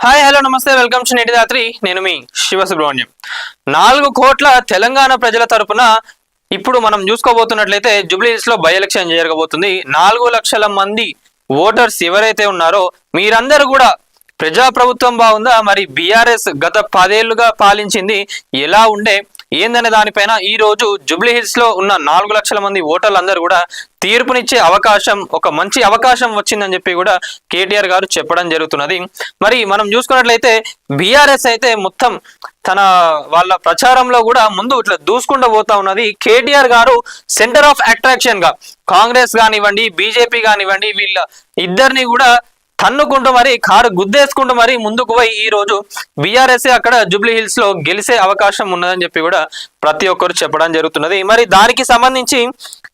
Hi hello నమస్తే welcome to నేటి రాత్రి. నేను మీ శివసుబ్రహ్మణ్యం. 4 కోట్ల తెలంగాణ ప్రజల తరపున ఇప్పుడు మనం చూసుకోబోతున్నట్లయితే జూబ్లీహిల్స్ లో బై ఎలక్షన్ జరగబోతుంది. 4 లక్షల మంది ఓటర్స్ ఎవరైతే ఉన్నారో మీరందరూ కూడా ప్రజాప్రభుత్వం బాగుందా, మరి బీఆర్ఎస్ గత 10 ఏళ్లుగా పాలించింది ఎలా ఉండే ఏందనే దానిపైన ఈ రోజు జూబ్లీహిల్స్ లో ఉన్న 4 లక్షల మంది ఓటర్లందరూ కూడా తీర్పునిచ్చే అవకాశం, ఒక మంచి అవకాశం వచ్చిందని చెప్పి కూడా కేటీఆర్ గారు చెప్పడం జరుగుతున్నది. మరి మనం చూసుకున్నట్లయితే బీఆర్ఎస్ అయితే మొత్తం తన వాళ్ళ ప్రచారంలో కూడా ముందు ఇట్లా దూసుకుంటూ పోతా ఉన్నది. కేటీఆర్ గారు సెంటర్ ఆఫ్ అట్రాక్షన్ గా కాంగ్రెస్ కానివ్వండి, బీజేపీ కానివ్వండి, వీళ్ళ ఇద్దరిని కూడా తన్నుకుంటూ మరి కారు గుద్దేసుకుంటూ మరి ముందుకు పోయి ఈ రోజు బీఆర్ఎస్ అక్కడ జూబ్లీహిల్స్ లో గెలిచే అవకాశం ఉన్నదని చెప్పి కూడా ప్రతి ఒక్కరు చెప్పడం జరుగుతున్నది. మరి దానికి సంబంధించి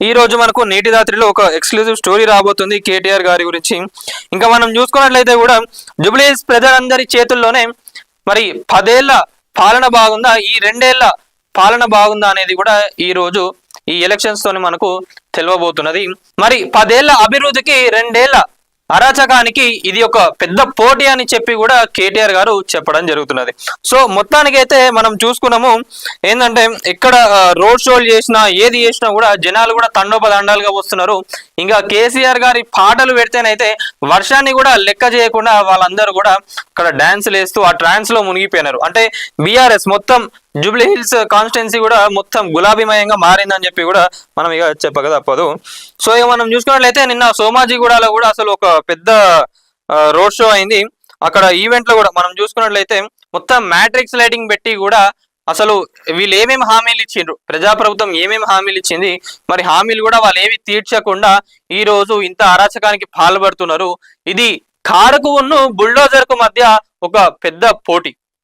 ఈ రోజు మనకు నేటి రాత్రిలో ఒక ఎక్స్క్లూజివ్ స్టోరీ రాబోతుంది కేటీఆర్ గారి గురించి. ఇంకా మనం చూసుకున్నట్లయితే కూడా జూబ్లీహిల్స్ ప్రజలందరి చేతుల్లోనే మరి 10 ఏళ్ల పాలన బాగుందా, ఈ 2 ఏళ్ల పాలన బాగుందా అనేది కూడా ఈ రోజు ఈ ఎలక్షన్స్ తోని మనకు తెలియబోతున్నది. మరి 10 ఏళ్ల అభివృద్ధికి 2 ఏళ్ల అరాచకానికి ఇది ఒక పెద్ద పోటీ అని చెప్పి కూడా కేటీఆర్ గారు చెప్పడం జరుగుతున్నది. సో మొత్తానికైతే మనం చూసుకున్నాము ఏంటంటే ఇక్కడ రోడ్ షోలు చేసినా ఏది చేసినా కూడా జనాలు కూడా తండోపదండాలుగా వస్తున్నారు. ఇంకా కేసీఆర్ గారి పాటలు పెడితేనైతే వర్షాన్ని కూడా లెక్క చేయకుండా వాళ్ళందరూ కూడా అక్కడ డాన్సులు వేస్తూ ఆ ట్రాన్స్ లో మునిగిపోయినారు. అంటే బీఆర్ఎస్ మొత్తం జూబ్లీహిల్స్ కాన్స్టిట్యున్సీ కూడా మొత్తం గులాబీమయంగా మారిందని చెప్పి కూడా మనం ఇక చెప్పక తప్పదు. సో ఇక మనం చూసుకున్నట్లయితే నిన్న సోమాజిగూడలో కూడా అసలు ఒక పెద్ద రోడ్ షో అయింది. అక్కడ ఈవెంట్ లో కూడా మనం చూసుకున్నట్లయితే మొత్తం మ్యాట్రిక్స్ లైటింగ్ పెట్టి కూడా అసలు వీళ్ళు ఏమేమి హామీలు ఇచ్చిండ్రు, ప్రజాప్రభుత్వం ఏమేమి హామీలు ఇచ్చింది, మరి హామీలు కూడా వాళ్ళు ఏవి తీర్చకుండా ఈ రోజు ఇంత అరాచకానికి పాల్పడుతున్నారు. ఇది కారుకు ఉన్న బుల్డోజర్ కు మధ్య ఒక పెద్ద పోటీ.